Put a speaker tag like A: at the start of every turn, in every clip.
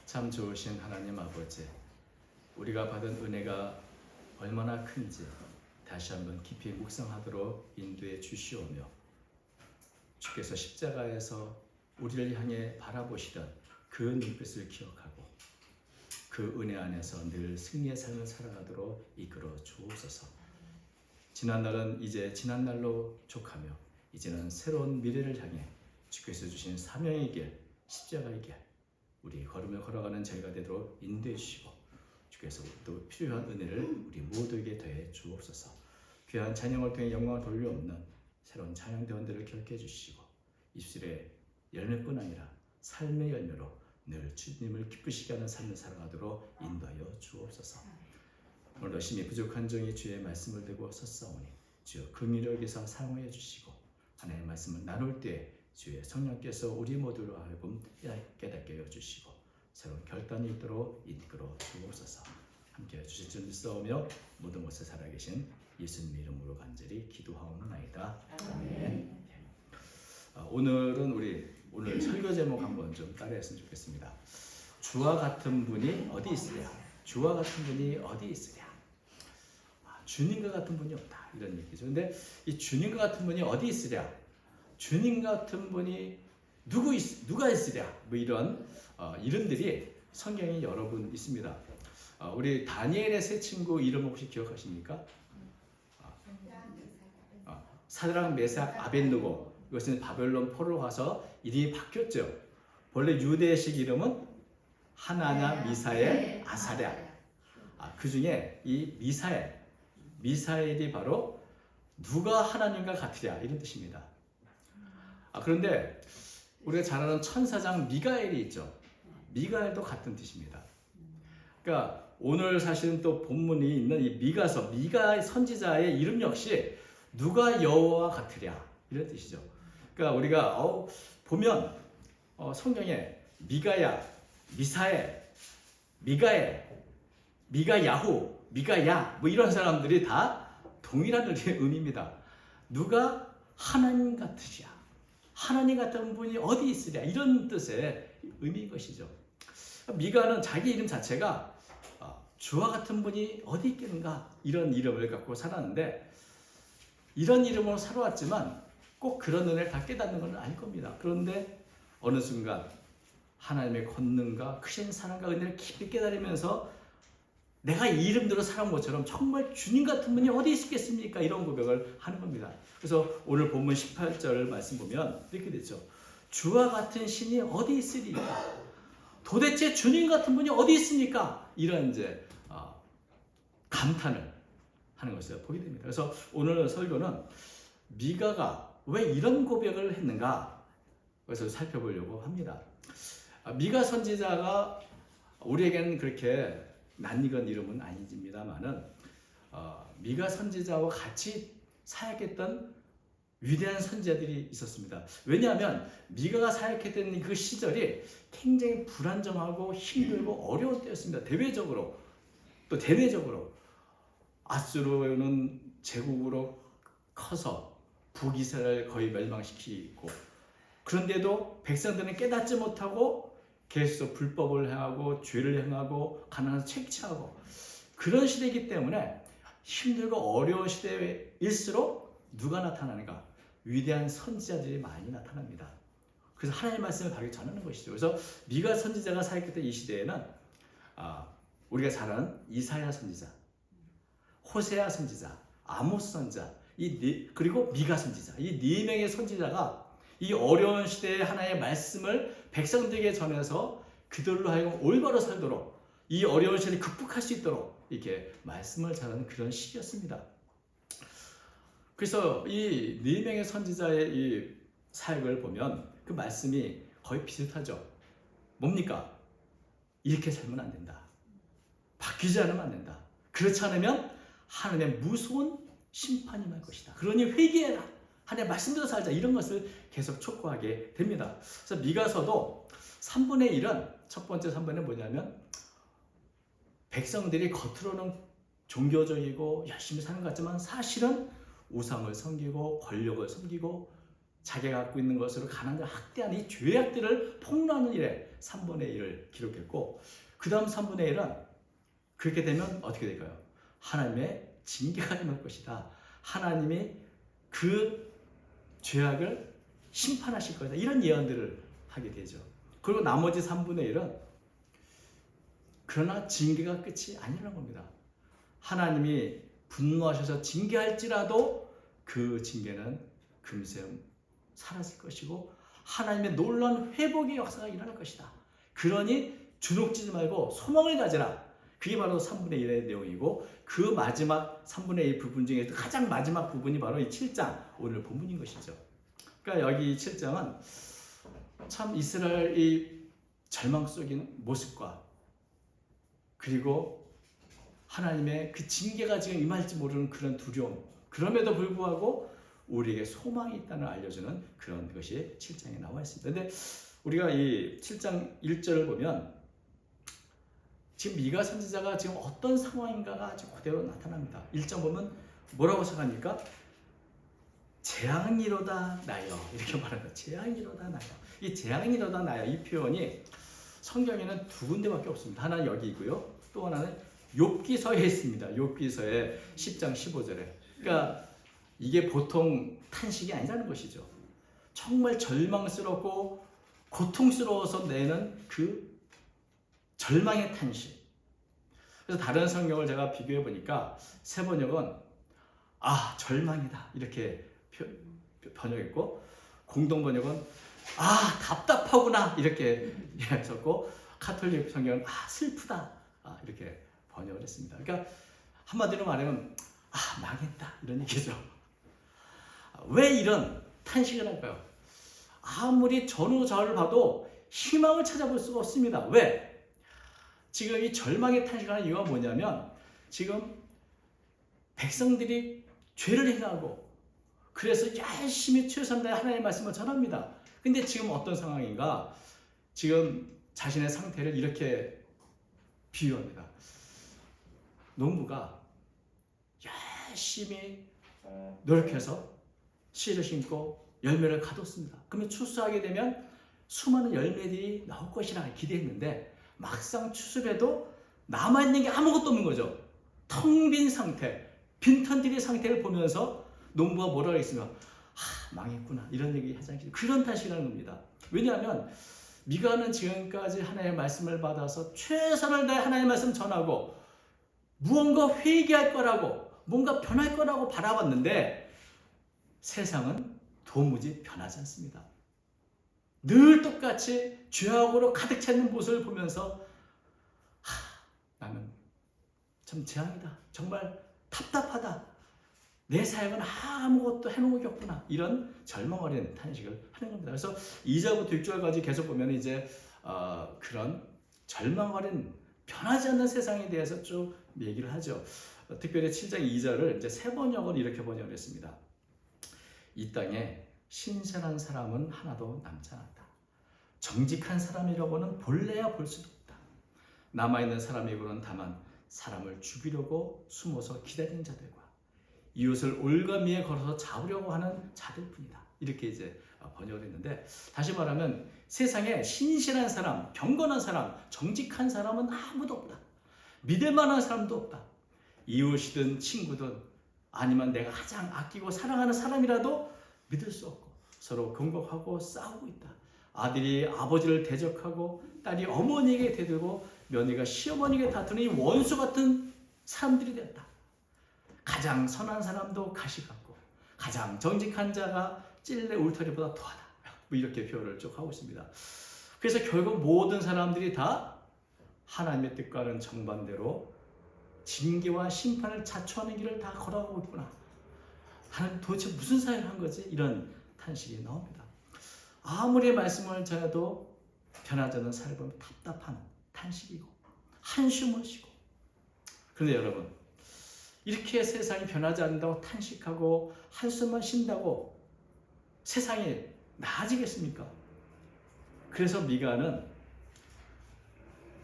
A: 참 좋으신 하나님 아버지, 우리가 받은 은혜가 얼마나 큰지 다시 한번 깊이 묵상하도록 인도해 주시오며, 주께서 십자가에서 우리를 향해 바라보시던 그 눈빛을 기억하고 그 은혜 안에서 늘 승리의 삶을 살아가도록 이끌어 주옵소서. 지난날은 이제 지난날로 족하며 이제는 새로운 미래를 향해 주께서 주신 사명의 길, 십자가의 길, 우리 걸음을 걸어가는 저희가 되도록 인도해 주시고, 주께서 또 필요한 은혜를 우리 모두에게 더해 주옵소서. 귀한 찬양을 통해 영광을 돌려옵는 새로운 찬양대원들을 기억해 주시고, 입술의 열매뿐 아니라 삶의 열매로 늘 주님을 기쁘시게 하는 삶을 살아가도록 인도하여 주옵소서. 오늘 열심히 부족한 종이 주의 말씀을 들고 섰사오니 주여 긍휼히 여기서 사용하여 주시고, 하나님의 말씀을 나눌 때 주의 성령께서 우리 모두로 하여금 깨닫게 하여 주시고 새로운 결단이 있도록 이끌어 주옵소서. 함께해 주실 줄 믿사오며 모든 곳에 살아계신 예수님 이름으로 간절히 기도하옵나이다. 아멘. 오늘은 오늘 설교 제목 한번 좀 따라했으면 좋겠습니다. 주와 같은 분이 어디 있으랴? 주와 같은 분이 어디 있으랴? 주님과 같은 분이 없다, 이런 얘기죠. 근데 이 주님과 같은 분이 어디 있으랴? 주님 같은 분이 누가 있으랴? 뭐 이런 이름들이 성경에 여러 분 있습니다. 우리 다니엘의 세 친구 이름 혹시 기억하십니까? 사드락, 메삭, 아벳느고. 이것은 바벨론 포로로 가서 이름이 바뀌었죠. 원래 유대식 이름은 하나냐, 미사엘, 아사랴. 그 중에 이 미사엘이 바로 누가 하나님과 같으랴, 이런 뜻입니다. 그런데 우리가 잘 아는 천사장 미가엘이 있죠. 미가엘도 같은 뜻입니다. 그러니까 오늘 사실은 또 본문이 있는 이 미가서, 미가 선지자의 이름 역시 누가 여호와와 같으랴, 이런 뜻이죠. 그러니까 우리가 보면 성경에 미가야, 미사엘, 미가엘, 미가야후, 미가야 뭐 이런 사람들이 다 동일한 의미입니다. 누가 하나님 같으랴, 하나님 같은 분이 어디 있으랴, 이런 뜻의 의미인 것이죠. 미가는 자기 이름 자체가 주와 같은 분이 어디 있겠는가, 이런 이름을 갖고 살았는데, 이런 이름으로 살아왔지만 꼭 그런 은혜를 다 깨닫는 건 아닐 겁니다. 그런데 어느 순간 하나님의 권능과 크신 사랑과 은혜를 깊이 깨달으면서 내가 이 이름대로 살아온 것처럼 정말 주님 같은 분이 어디 있겠습니까? 이런 고백을 하는 겁니다. 그래서 오늘 본문 18절 말씀 보면 이렇게 되죠. 주와 같은 신이 어디 있으리까? 도대체 주님 같은 분이 어디 있습니까? 이런 이제 감탄을 하는 것을 보게 됩니다. 그래서 오늘 설교는 미가가 왜 이런 고백을 했는가, 그래서 살펴보려고 합니다. 미가 선지자가 우리에게는 그렇게 낯익은 이름은 아닙니다만은 미가 선지자와 같이 사역했던 위대한 선지자들이 있었습니다. 왜냐하면 미가가 사역했던 그 시절이 굉장히 불안정하고 힘들고 어려운 때였습니다. 대외적으로 또 대내적으로 아수르는 제국으로 커서 북이스라엘을 거의 멸망시키고, 그런데도 백성들은 깨닫지 못하고 계속 불법을 행하고 죄를 행하고 가난을 채취하고 그런 시대이기 때문에 힘들고 어려운 시대일수록 누가 나타나는가? 위대한 선지자들이 많이 나타납니다. 그래서 하나님의 말씀을 바르게 전하는 것이죠. 그래서 미가 선지자가 사역했던 이 시대에는 우리가 잘 아는 이사야 선지자, 호세아 선지자, 아모스 선지자, 그리고 미가 선지자, 이 네 명의 선지자가 이 어려운 시대에 하나님의 말씀을 백성들에게 전해서 그들로 하여금 올바로 살도록, 이 어려운 시대를 극복할 수 있도록 이렇게 말씀을 전하는 그런 시기였습니다. 그래서 이 네 명의 선지자의 이 사역을 보면 그 말씀이 거의 비슷하죠. 뭡니까? 이렇게 살면 안 된다. 바뀌지 않으면 안 된다. 그렇지 않으면 하나님의 무서운 심판이 날 것이다. 그러니 회개해라. 하나님의 말씀대로 살자. 이런 것을 계속 촉구하게 됩니다. 그래서 미가서도 3분의 1은, 첫 번째 3분은 뭐냐면 백성들이 겉으로는 종교적이고 열심히 사는 것 같지만 사실은 우상을 섬기고 권력을 섬기고 자기가 갖고 있는 것으로 가난을 학대하는 이 죄악들을 폭로하는 일에 3분의 1을 기록했고 그 다음 3분의 1은 그렇게 되면 어떻게 될까요? 하나님의 징계가 임할 것이다. 하나님이 그 죄악을 심판하실 것이다. 이런 예언들을 하게 되죠. 그리고 나머지 3분의 1은 그러나 징계가 끝이 아니라는 겁니다. 하나님이 분노하셔서 징계할지라도 그 징계는 금세 사라질 것이고 하나님의 놀라운 회복의 역사가 일어날 것이다. 그러니 주눅지지 말고 소망을 가져라. 그게 바로 3분의 1의 내용이고 그 마지막 3분의 1 부분 중에 가장 마지막 부분이 바로 이 7장 오늘 본문인 것이죠. 그러니까 여기 7장은 참 이스라엘의 절망 속인 모습과 그리고 하나님의 그 징계가 지금 임할지 모르는 그런 두려움, 그럼에도 불구하고 우리에게 소망이 있다는 알려주는 그런 것이 7장에 나와 있습니다. 근데 우리가 이 7장 1절을 보면 지금 미가 선지자가 지금 어떤 상황인가가 아주 그대로 나타납니다. 1장 보면 뭐라고 시작합니까? 재앙이로다 나여, 이렇게 말합니다. 재앙이로다 나여. 이 재앙이로다 나여 이 표현이 성경에는 두 군데밖에 없습니다. 하나는 여기 있고요. 또 하나는 욥기서에 있습니다. 욥기서의 10장 15절에. 그러니까 이게 보통 탄식이 아니라는 것이죠. 정말 절망스럽고 고통스러워서 내는 그 절망의 탄식. 그래서 다른 성경을 제가 비교해 보니까 새 번역은 절망이다 이렇게 번역했고 공동 번역은 답답하구나 이렇게 했었고 카톨릭 성경은 슬프다 이렇게 번역을 했습니다. 그러니까 한마디로 말하면 망했다 이런 얘기죠. 왜 이런 탄식을 할까요? 아무리 전후좌우를 봐도 희망을 찾아볼 수가 없습니다. 왜? 지금 이 절망의 탄식하는 이유가 뭐냐면 지금 백성들이 죄를 행하고 그래서 열심히 최선을 다해 하나님의 말씀을 전합니다. 근데 지금 어떤 상황인가? 지금 자신의 상태를 이렇게 비유합니다. 농부가 열심히 노력해서 씨를 심고 열매를 가뒀습니다. 그러면 추수하게 되면 수많은 열매들이 나올 것이라 기대했는데 막상 추수를 해도 남아있는 게 아무것도 없는 거죠. 텅 빈 상태, 빈털터리 상태를 보면서 농부가 뭐라고 했으면 망했구나 이런 얘기 하지 않겠어요. 그런 탓이라는 겁니다. 왜냐하면 미가는 지금까지 하나님의 말씀을 받아서 최선을 다해 하나님의 말씀 전하고 무언가 회개할 거라고 뭔가 변할 거라고 바라봤는데 세상은 도무지 변하지 않습니다. 늘 똑같이 죄악으로 가득 차 있는 모습을 보면서 나는 참 재앙이다. 정말 답답하다. 내 사역은 아무것도 해놓은 게 없구나. 이런 절망 어린 탄식을 하는 겁니다. 그래서 2절부터 6절까지 계속 보면 이제 그런 절망 어린 변하지 않는 세상에 대해서 쭉 얘기를 하죠. 특별히 7장 2절을 이제 세 번역을 이렇게 번역을 했습니다. 이 땅에 신실한 사람은 하나도 남지 않았다. 정직한 사람이라고는 볼래야 볼 수도 없다. 남아있는 사람이고는 다만 사람을 죽이려고 숨어서 기다리는 자들과 이웃을 올가미에 걸어서 잡으려고 하는 자들 뿐이다. 이렇게 이제 번역을 했는데 다시 말하면 세상에 신실한 사람, 경건한 사람, 정직한 사람은 아무도 없다. 믿을 만한 사람도 없다. 이웃이든 친구든 아니면 내가 가장 아끼고 사랑하는 사람이라도 믿을 수 없고 서로 공격하고 싸우고 있다. 아들이 아버지를 대적하고 딸이 어머니에게 대들고 며느리가 시어머니에게 다투는 이 원수 같은 사람들이 되었다. 가장 선한 사람도 가시 같고 가장 정직한 자가 찔레 울타리보다 더하다. 이렇게 표현을 쭉 하고 있습니다. 그래서 결국 모든 사람들이 다 하나님의 뜻과는 정반대로 징계와 심판을 자초하는 길을 다 걸어가고 있구나. 하나님 도대체 무슨 사역을 한 거지? 이런 탄식이 나옵니다. 아무리 말씀을 전해도 변하지 않는 삶은 답답한 탄식이고 한숨을 쉬고. 그런데 여러분 이렇게 세상이 변하지 않는다고 탄식하고 한숨만 쉰다고 세상이 나아지겠습니까? 그래서 미가는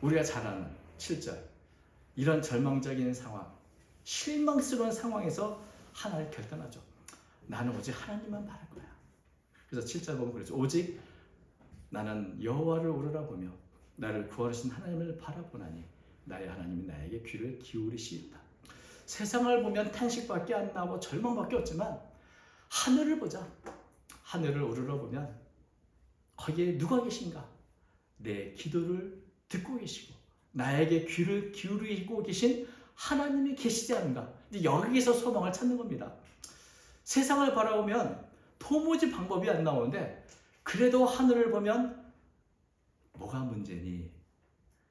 A: 우리가 잘 아는 7절 이런 절망적인 상황, 실망스러운 상황에서 하나를 결단하죠. 나는 오직 하나님만 바랄 거야. 그래서 7절 보면 그러죠. 오직 나는 여호와를 우러러보며 나를 구하신 하나님을 바라보나니 나의 하나님이 나에게 귀를 기울이시리다. 세상을 보면 탄식밖에 안 나고 절망밖에 없지만 하늘을 보자. 하늘을 우러러보면 거기에 누가 계신가? 내 기도를 듣고 계시고 나에게 귀를 기울이고 계신 하나님이 계시지 않은가? 여기서 소망을 찾는 겁니다. 세상을 바라보면 도무지 방법이 안 나오는데 그래도 하늘을 보면 뭐가 문제니?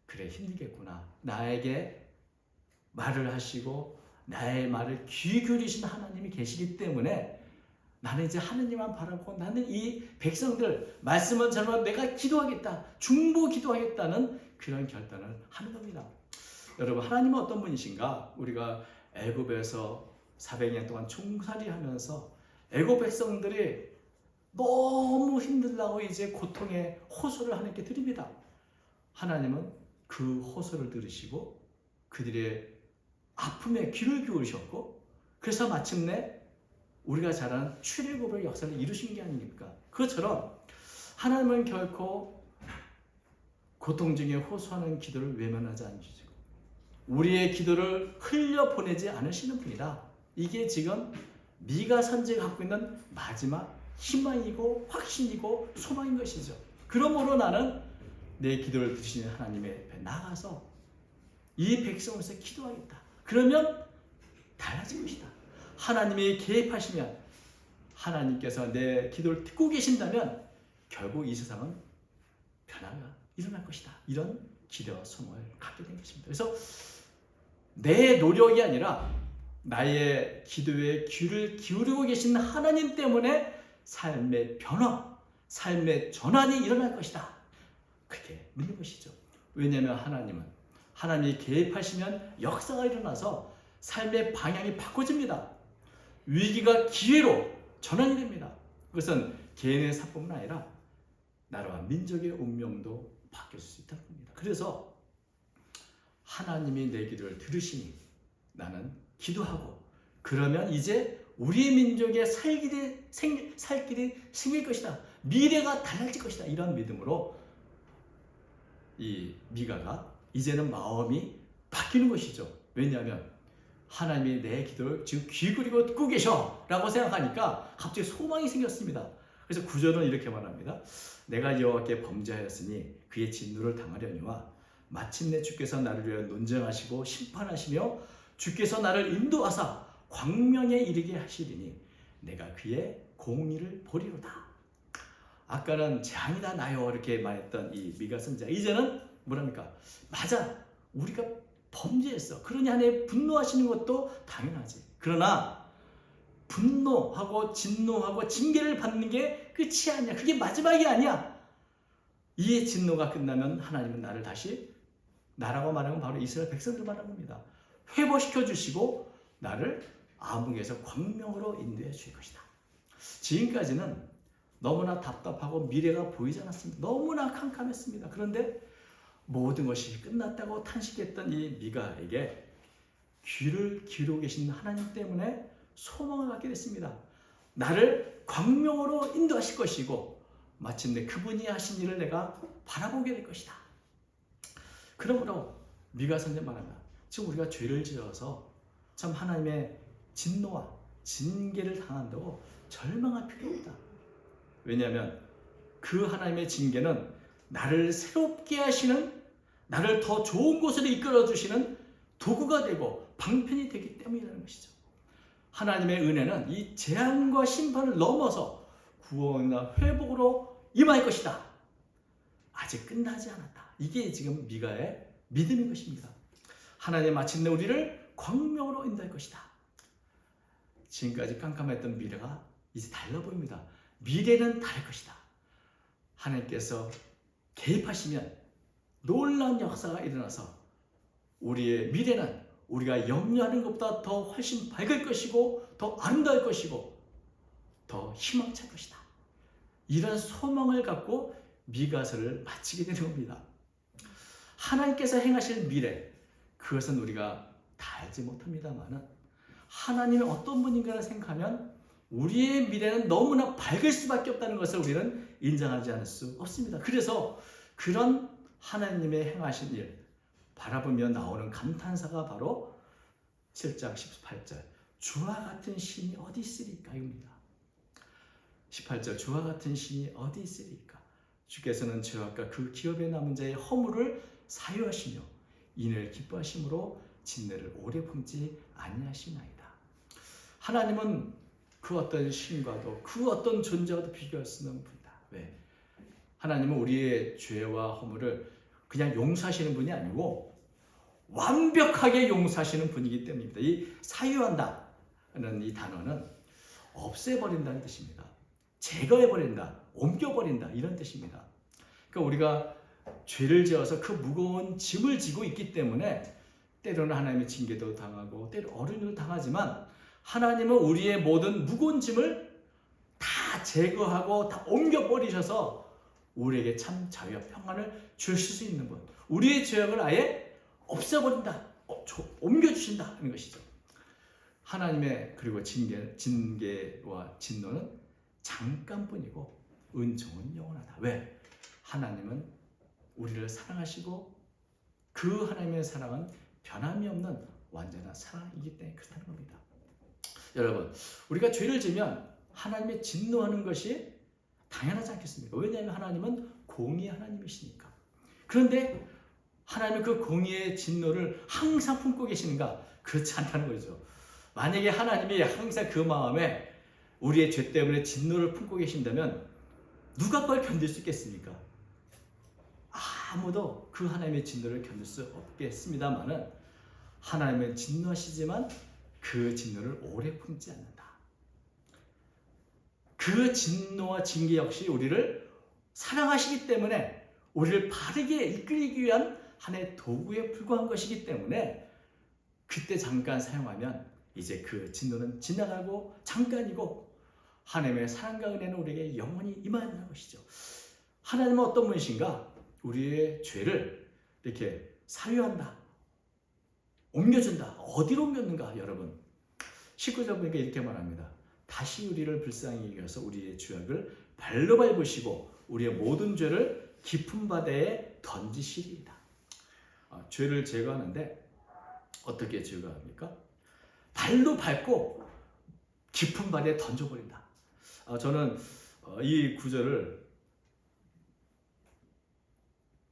A: 그래, 힘들겠구나. 나에게 말을 하시고 나의 말을 귀 기울이신 하나님이 계시기 때문에 나는 이제 하느님만 바라보고 나는 이 백성들 말씀은 전하면 내가 기도하겠다, 중보 기도하겠다는 그런 결단을 하는 겁니다. 여러분, 하나님은 어떤 분이신가? 우리가 애굽에서 400년 동안 총살이하면서 애굽 백성들이 너무 힘들다고 이제 고통의 호소를 하나님께 드립니다. 하나님은 그 호소를 들으시고 그들의 아픔에 귀를 기울이셨고 그래서 마침내 우리가 잘 아는 출애굽의 역사를 이루신 게 아닙니까? 그것처럼 하나님은 결코 고통 중에 호소하는 기도를 외면하지 않으시고 우리의 기도를 흘려보내지 않으시는 분이다. 이게 지금 미가 선지가 갖고 있는 마지막 희망이고 확신이고 소망인 것이죠. 그러므로 나는 내 기도를 들으시는 하나님의 앞에 나가서 이 백성을 위해서 기도하겠다. 그러면 달라질 것이다. 하나님이 개입하시면 하나님께서 내 기도를 듣고 계신다면 결국 이 세상은 변화가 일어날 것이다. 이런 기대와 소망을 갖게 된 것입니다. 그래서 내 노력이 아니라 나의 기도에 귀를 기울이고 계신 하나님 때문에 삶의 변화, 삶의 전환이 일어날 것이다. 그렇게 믿는 것이죠. 왜냐하면 하나님이 개입하시면 역사가 일어나서 삶의 방향이 바꿔집니다. 위기가 기회로 전환이 됩니다. 그것은 개인의 사뿐만 아니라 나라와 민족의 운명도 바뀔 수 있다는 겁니다. 그래서 하나님이 내 기도를 들으시니 나는 기도하고 그러면 이제 우리의 민족의 살 길이 생길 것이다. 미래가 달라질 것이다. 이런 믿음으로 이 미가가 이제는 마음이 바뀌는 것이죠. 왜냐하면 하나님이 내 기도를 지금 귀 기울이고 듣고 계셔 라고 생각하니까 갑자기 소망이 생겼습니다. 그래서 구절은 이렇게 말합니다. 내가 여호와께 범죄하였으니 그의 진노를 당하려니와 마침내 주께서 나를 위하여 논쟁하시고 심판하시며 주께서 나를 인도하사 광명에 이르게 하시리니 내가 그의 공의를 보리로다. 아까는 재앙이다 나요 이렇게 말했던 이 미가 선지자 이제는 뭐랍니까? 맞아, 우리가 범죄했어. 그러니 하나님 분노하시는 것도 당연하지. 그러나 분노하고 진노하고 징계를 받는 게 끝이 아니야. 그게 마지막이 아니야. 이 진노가 끝나면 하나님은 나를 다시, 나라고 말하면 바로 이스라엘 백성들 말하는 겁니다, 회복시켜 주시고 나를 암흑에서 광명으로 인도해 주실 것이다. 지금까지는 너무나 답답하고 미래가 보이지 않았습니다. 너무나 캄캄했습니다. 그런데 모든 것이 끝났다고 탄식했던 이 미가에게 귀를 기울이고 계신 하나님 때문에 소망을 갖게 됐습니다. 나를 광명으로 인도하실 것이고 마침내 그분이 하신 일을 내가 바라보게 될 것이다. 그러므로 미가 선지자 말합니다. 지금 우리가 죄를 지어서 참 하나님의 진노와 징계를 당한다고 절망할 필요 없다. 왜냐하면 그 하나님의 징계는 나를 새롭게 하시는, 나를 더 좋은 곳으로 이끌어 주시는 도구가 되고 방편이 되기 때문이라는 것이죠. 하나님의 은혜는 이 재앙과 심판을 넘어서 구원과 회복으로 임할 것이다. 아직 끝나지 않았다. 이게 지금 미가의 믿음인 것입니다. 하나님 마침내 우리를 광명으로 인도할 것이다. 지금까지 깜깜했던 미래가 이제 달라 보입니다. 미래는 다를 것이다. 하나님께서 개입하시면 놀라운 역사가 일어나서 우리의 미래는 우리가 염려하는 것보다 더 훨씬 밝을 것이고 더 아름다울 것이고 더 희망찬 것이다. 이런 소망을 갖고 미가서를 마치게 되는 겁니다. 하나님께서 행하실 미래, 그것은 우리가 다 알지 못합니다만 하나님이 어떤 분인가를 생각하면 우리의 미래는 너무나 밝을 수밖에 없다는 것을 우리는 인정하지 않을 수 없습니다. 그래서 그런 하나님의 행하신 일 바라보며 나오는 감탄사가 바로 7장 18절 주와 같은 신이 어디 있으리까입니다. 18절 주와 같은 신이 어디 있으리까. 주께서는 죄와 그 기업에 남은 자의 허물을 사유하시며 인을 기뻐하심으로 진노를 오래 품지 아니하시나이다. 하나님은 그 어떤 신과도 그 어떤 존재와도 비교할 수 없는 분이다. 왜? 하나님은 우리의 죄와 허물을 그냥 용서하시는 분이 아니고 완벽하게 용서하시는 분이기 때문입니다. 이 사유한다는 이 단어는 없애버린다는 뜻입니다. 제거해버린다, 옮겨버린다 이런 뜻입니다. 그러니까 우리가 죄를 지어서 그 무거운 짐을 지고 있기 때문에 때로는 하나님의 징계도 당하고 때로는 어른도 당하지만 하나님은 우리의 모든 무거운 짐을 다 제거하고 다 옮겨버리셔서 우리에게 참 자유와 평안을 주실 수 있는 분, 우리의 죄악을 아예 없애버린다, 옮겨주신다 하는 것이죠. 하나님의 그리고 징계와 진노는 잠깐뿐이고 은총은 영원하다. 왜? 하나님은 우리를 사랑하시고 그 하나님의 사랑은 변함이 없는 완전한 사랑이기 때문에 그렇다는 겁니다. 여러분, 우리가 죄를 지면 하나님의 진노하는 것이 당연하지 않겠습니까? 왜냐하면 하나님은 공의의 하나님이시니까. 그런데 하나님은 그 공의의 진노를 항상 품고 계시는가? 그렇지 않다는 거죠. 만약에 하나님이 항상 그 마음에 우리의 죄 때문에 진노를 품고 계신다면 누가 그걸 견딜 수 있겠습니까? 아무도 그 하나님의 진노를 견딜 수 없겠습니다만은 하나님은 진노하시지만 그 진노를 오래 품지 않는다. 그 진노와 징계 역시 우리를 사랑하시기 때문에 우리를 바르게 이끌기 위한 하나의 도구에 불과한 것이기 때문에 그때 잠깐 사용하면 이제 그 진노는 지나가고 잠깐이고 하나님의 사랑과 은혜는 우리에게 영원히 임하는 것이죠. 하나님은 어떤 분이신가? 우리의 죄를 이렇게 사유한다, 옮겨준다. 어디로 옮겼는가 여러분? 19절 보니까 이렇게 말합니다. 다시 우리를 불쌍히 여겨서 우리의 죄악을 발로 밟으시고 우리의 모든 죄를 깊은 바다에 던지시리이다. 죄를 제거하는데 어떻게 제거합니까? 발로 밟고 깊은 바다에 던져버린다. 저는 이 구절을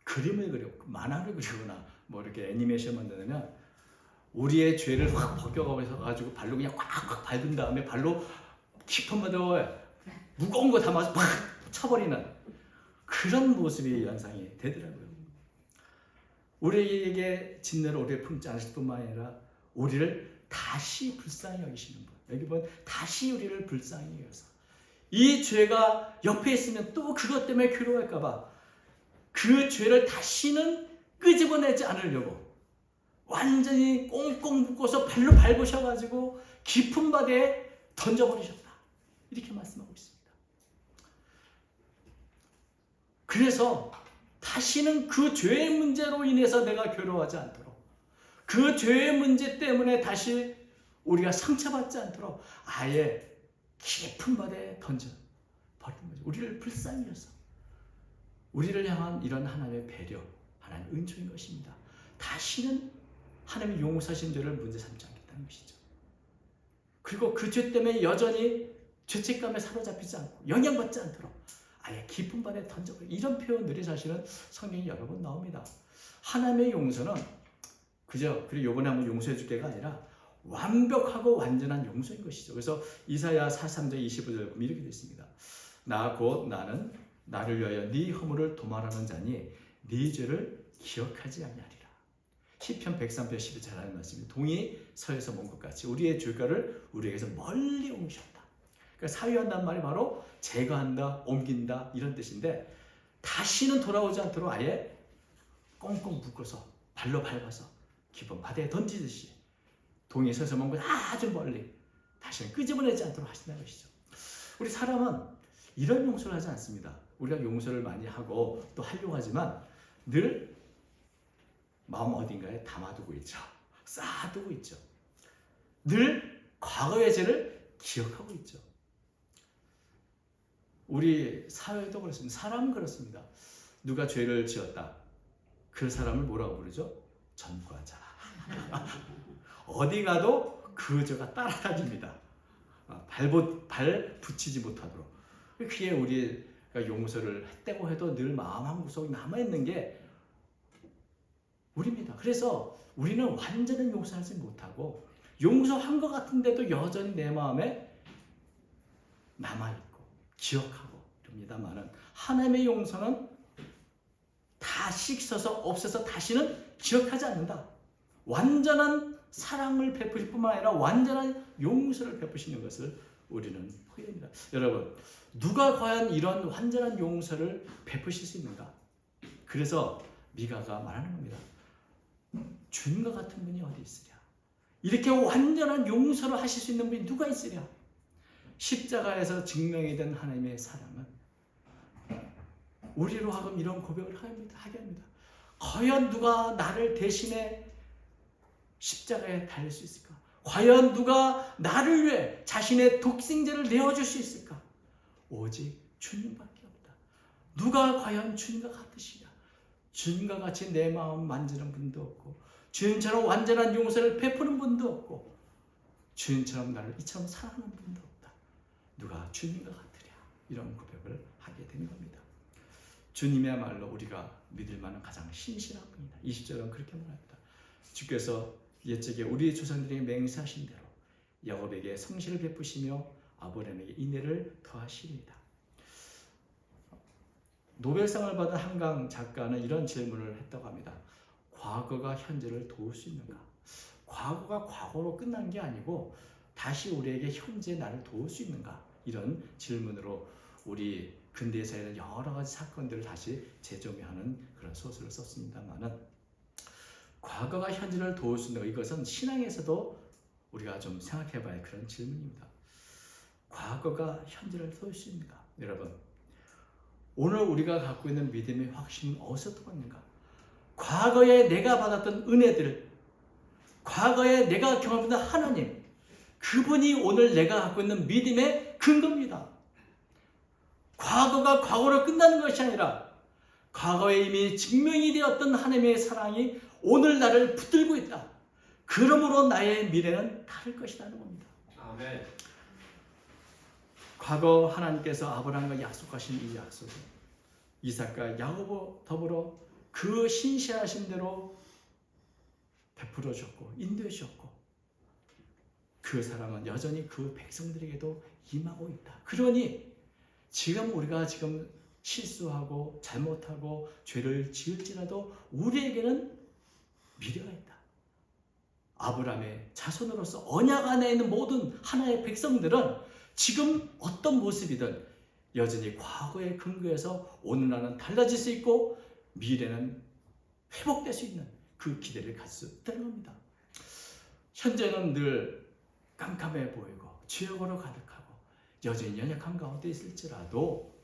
A: 그림을 그려, 만화를 그리거나 뭐 이렇게 애니메이션 만드면 우리의 죄를 확 벗겨가지고 발로 그냥 꽉꽉 밟은 다음에 발로 깊은 바다에 무거운 거 담아서 팍 쳐버리는 그런 모습이 연상이 되더라고요. 우리에게 진노를 오래 품지 않으실 뿐만 아니라 우리를 다시 불쌍히 여기시는 분. 여기 보면 다시 우리를 불쌍히 여겨서 이 죄가 옆에 있으면 또 그것 때문에 괴로워할까봐 그 죄를 다시는 끄집어내지 않으려고 완전히 꽁꽁 묶어서 발로 밟으셔가지고 깊은 바다에 던져버리셨다. 이렇게 말씀하고 있습니다. 그래서 다시는 그 죄의 문제로 인해서 내가 괴로워하지 않도록, 그 죄의 문제 때문에 다시 우리가 상처받지 않도록 아예 깊은 바다에 던져버리는 거죠. 우리를 불쌍히 여서 우리를 향한 이런 하나님의 배려, 하나님의 은총인 것입니다. 다시는 하나님의 용서하신 죄를 문제 삼지 않겠다는 것이죠. 그리고 그 죄 때문에 여전히 죄책감에 사로잡히지 않고 영향받지 않도록 아예 깊은 바다에 던져버리는 이런 표현들이 사실은 성경에 여러 번 나옵니다. 하나님의 용서는 그저 그리고 이번에 한번 용서해 줄게가 아니라 완벽하고 완전한 용서인 것이죠. 그래서 이사야 43장 25절 보면 이렇게 되어 있습니다. 나 곧 나는 나를 위하여 네 허물을 도말하는 자니 네 죄를 기억하지 아니하리라. 시편 103편 12절 하는 말씀이 동이 서에서 먼 것 같이 우리의 죄가를 우리에게서 멀리 옮기셨다. 그러니까 사유한다는 말이 바로 제거한다, 옮긴다 이런 뜻인데 다시는 돌아오지 않도록 아예 꽁꽁 묶어서 발로 밟아서 깊은 바다에 던지듯이 동이 서에서 먼 것 아주 멀리 다시는 끄집어내지 않도록 하신다는 것이죠. 우리 사람은 이런 용서를 하지 않습니다. 우리가 용서를 많이 하고 또 하려고 하지만 늘 마음 어딘가에 담아두고 있죠. 쌓아두고 있죠. 늘 과거의 죄를 기억하고 있죠. 우리 사회도 그렇습니다. 사람은 그렇습니다. 누가 죄를 지었다. 그 사람을 뭐라고 부르죠? 전과자. 어디 가도 그 저가 따라다닙니다. 발 붙이지 못하도록. 그게 우리가 용서를 했다고 해도 늘 마음 한구석에 남아있는 게 우리입니다. 그래서 우리는 완전한 용서하지 못하고 용서한 것 같은데도 여전히 내 마음에 남아있고 기억하고 이럽니다만은 하나님의 용서는 다 씻어서 없애서 다시는 기억하지 않는다. 완전한 사랑을 베푸실 뿐만 아니라 완전한 용서를 베푸시는 것을 우리는 보게 됩니다. 여러분, 누가 과연 이런 완전한 용서를 베푸실 수 있는가? 그래서 미가가 말하는 겁니다. 주님과 같은 분이 어디 있으랴? 이렇게 완전한 용서를 하실 수 있는 분이 누가 있으랴? 십자가에서 증명이 된 하나님의 사랑은 우리로 하여금 이런 고백을 하게 합니다. 과연 누가 나를 대신해 십자가에 달릴 수 있을까? 과연 누가 나를 위해 자신의 독생자를 내어줄 수 있을까? 오직 주님밖에 없다. 누가 과연 주님과 같으시냐? 주님과 같이 내 마음 만지는 분도 없고 주님처럼 완전한 용서를 베푸는 분도 없고 주님처럼 나를 이처럼 사랑하는 분도 없다. 누가 주님과 같으랴? 이런 고백을 하게 되는 겁니다. 주님이야말로 우리가 믿을 만한 가장 신실한 분이다. 20절은 그렇게 말합니다. 주께서 옛적에 우리 조상들에게 맹세하신 대로 야곱에게 성실을 베푸시며 아브라함에게 인애를 더하시리이다. 노벨상을 받은 한강 작가는 이런 질문을 했다고 합니다. 과거가 현재를 도울 수 있는가? 과거가 과거로 끝난 게 아니고 다시 우리에게 현재 나를 도울 수 있는가? 이런 질문으로 우리 근대사에 있는 여러 가지 사건들을 다시 재조명하는 그런 소설을 썼습니다만은 과거가 현재를 도울 수 있는가? 이것은 신앙에서도 우리가 좀 생각해봐야 할 그런 질문입니다. 과거가 현재를 도울 수 있는가? 여러분, 오늘 우리가 갖고 있는 믿음의 확신은 어디서 왔는가? 과거에 내가 받았던 은혜들, 과거에 내가 경험했던 하나님, 그분이 오늘 내가 갖고 있는 믿음의 근거입니다. 과거가 과거로 끝나는 것이 아니라 과거에 이미 증명이 되었던 하나님의 사랑이 오늘 나를 붙들고 있다. 그러므로 나의 미래는 다를 것이라는 겁니다.
B: 아멘.
A: 과거 하나님께서 아브라함과 약속하신 이 약속을 이삭과 야곱과 더불어 그 신실하신 대로 베풀어 주셨고 인도해 주셨고 그 사랑은 여전히 그 백성들에게도 임하고 있다. 그러니 지금 우리가 지금 실수하고 잘못하고 죄를 지을지라도 우리에게는 미래가 있다. 아브라함의 자손으로서 언약 안에 있는 모든 하나의 백성들은 지금 어떤 모습이든 여전히 과거의 근거에서 오늘날은 달라질 수 있고 미래는 회복될 수 있는 그 기대를 가질 수 있다는 겁니다. 현재는 늘 깜깜해 보이고 죄악으로 가득하고 여전히 연약한 가운데 있을지라도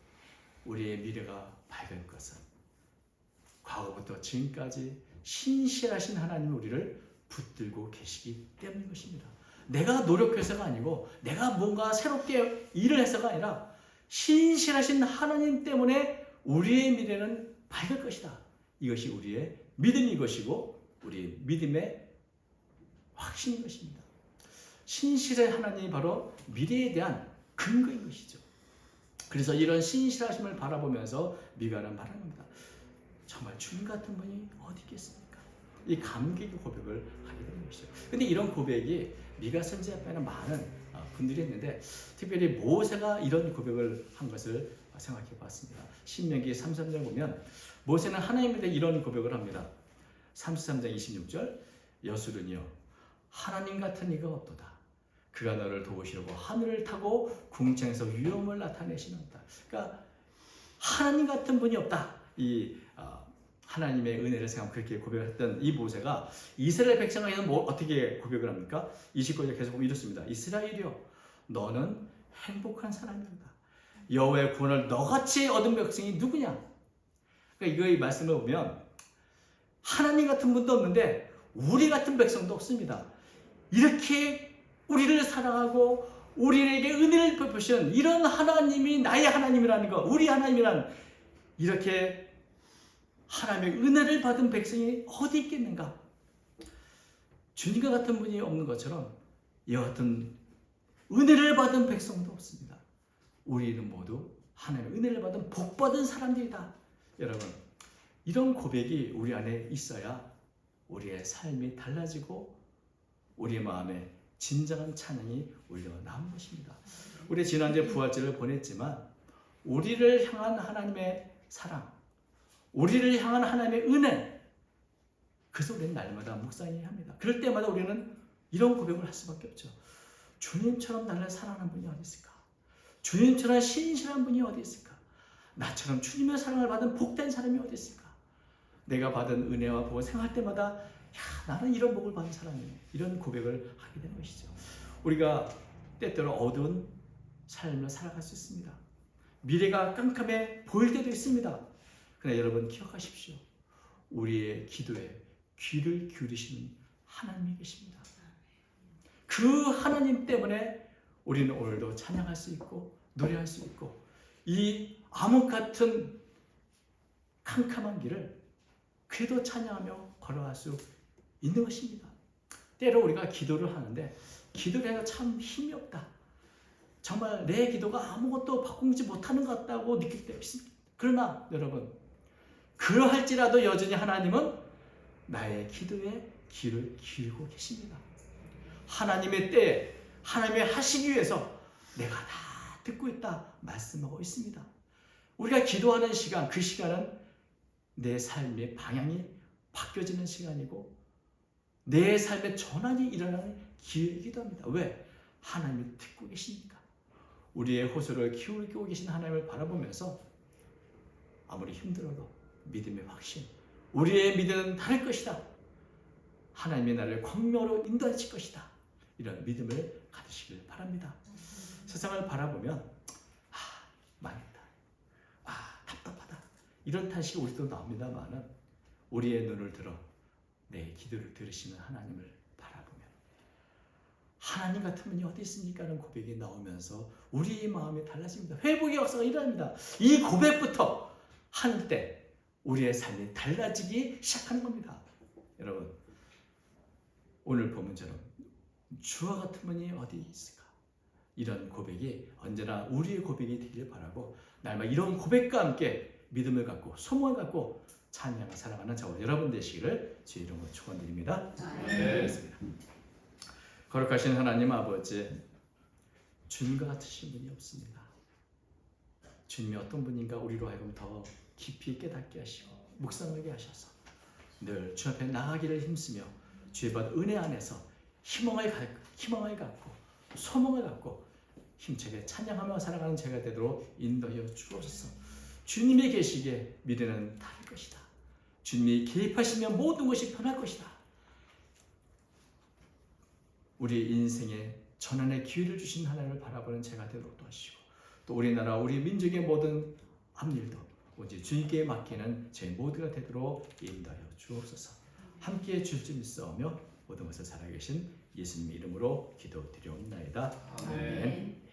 A: 우리의 미래가 밝을 것은 과거부터 지금까지 신실하신 하나님이 우리를 붙들고 계시기 때문인 것입니다. 내가 노력해서가 아니고 내가 뭔가 새롭게 일을 해서가 아니라 신실하신 하나님 때문에 우리의 미래는 밝을 것이다. 이것이 우리의 믿음인 것이고 우리 믿음의 확신인 것입니다. 신실의 하나님이 바로 미래에 대한 근거인 것이죠. 그래서 이런 신실하심을 바라보면서 미가는 말합니다. 정말 주님 같은 분이 어디 있겠습니까? 이 감격의 고백을 하게 되는 것이죠. 근데 이런 고백이 미가 선지 앞에는 많은 분들이 있는데 특별히 모세가 이런 고백을 한 것을 생각해 봤습니다. 신명기 33장 보면 모세는 하나님에 대해 이런 고백을 합니다. 33장 26절 여술은요 하나님 같은 이가 없도다. 그가 너를 도우시려고 하늘을 타고 궁창에서 위엄을 나타내시는다. 그러니까 하나님 같은 분이 없다. 이 하나님의 은혜를 생각하면 그렇게 고백했던 이 모세가 이스라엘 백성에게는 어떻게 고백을 합니까? 29절 계속 보면 이렇습니다. 이스라엘이여 너는 행복한 사람이다. 여호와의 구원을 너같이 얻은 백성이 누구냐? 그러니까 이거의 말씀을 보면 하나님 같은 분도 없는데 우리 같은 백성도 없습니다. 이렇게 우리를 사랑하고 우리에게 은혜를 베푸신 이런 하나님이 나의 하나님이라는 것, 우리 하나님이란 이렇게 하나님의 은혜를 받은 백성이 어디 있겠는가? 주님과 같은 분이 없는 것처럼 이와 같은 은혜를 받은 백성도 없습니다. 우리는 모두 하나님의 은혜를 받은 복받은 사람들이다. 여러분, 이런 고백이 우리 안에 있어야 우리의 삶이 달라지고 우리의 마음에 진정한 찬양이 울려나온 것입니다. 우리 지난주에 부활절을 보냈지만 우리를 향한 하나님의 사랑, 우리를 향한 하나님의 은혜, 그래서 우리는 날마다 묵상해야 합니다. 그럴 때마다 우리는 이런 고백을 할 수밖에 없죠. 주님처럼 나를 사랑하는 분이 어디 있을까? 주님처럼 신실한 분이 어디 있을까? 나처럼 주님의 사랑을 받은 복된 사람이 어디 있을까? 내가 받은 은혜와 복을 생각할 때마다 야, 나는 이런 복을 받은 사람이네. 이런 고백을 하게 되는 것이죠. 우리가 때때로 어두운 삶을 살아갈 수 있습니다. 미래가 깜깜해 보일 때도 있습니다. 그러나 여러분 기억하십시오. 우리의 기도에 귀를 기울이시는 하나님이 계십니다. 그 하나님 때문에 우리는 오늘도 찬양할 수 있고 노래할 수 있고 이 암흑 같은 캄캄한 길을 그래도 찬양하며 걸어갈 수 있는 것입니다. 때로 우리가 기도를 하는데 기도를 해서 참 힘이 없다. 정말 내 기도가 아무것도 바꾸지 못하는 것 같다고 느낄 때 있습니다. 그러나 여러분, 그러할지라도 여전히 하나님은 나의 기도에 귀를 기울이고 계십니다. 하나님의 때에 하나님의 하시기 위해서 내가 다 듣고 있다 말씀하고 있습니다. 우리가 기도하는 시간, 그 시간은 내 삶의 방향이 바뀌어지는 시간이고 내 삶의 전환이 일어나는 기회이기도 합니다. 왜? 하나님이 듣고 계시니까. 우리의 호소를 기울이고 계신 하나님을 바라보면서 아무리 힘들어도 믿음의 확신, 우리의 믿음은 다를 것이다. 하나님의 나를 광명으로 인도하실 것이다. 이런 믿음을 가지시길 바랍니다. 세상을 바라보면 망했다, 답답하다, 이런 탄식이 우리도 나옵니다만은 우리의 눈을 들어 내 기도를 들으시는 하나님을 바라보면 하나님 같은 분이 어디 있습니까? 하는 고백이 나오면서 우리의 마음이 달라집니다. 회복의 역사가 일어납니다. 이 고백부터 할 때 우리의 삶이 달라지기 시작하는 겁니다. 여러분, 오늘 본문처럼 주와 같은 분이 어디 있을까? 이런 고백이 언제나 우리의 고백이 되길 바라고 날마다 이런 고백과 함께 믿음을 갖고 소망을 갖고 찬양을 살아가는 저와 여러분 되시기를 주의 이름으로 축원드립니다. 네. 거룩하신 하나님 아버지, 주님과 같으신 분이 없습니다. 주님이 어떤 분인가 우리로 하여금 더 깊이 깨닫게 하시고 묵상하게 하셔서 늘 주 앞에 나아가기를 힘쓰며 주의 받은 은혜 안에서 희망을 갖고 소망을 갖고 힘차게 찬양하며 살아가는 제가 되도록 인도하여 주옵소서. 주님이 계시기에 미래는 다를 것이다. 주님이 개입하시면 모든 것이 변할 것이다. 우리 인생의 전환의 기회를 주신 하나님을 바라보는 제가 되도록 도와주시고 또 우리나라 우리 민족의 모든 앞일도 오직 주님께 맡기는 저희 모두가 되도록 인도하여 주옵소서. 함께해 줄 줄 믿사오며 모든 것을 살아계신 예수님 이름으로 기도드리옵나이다. 아멘.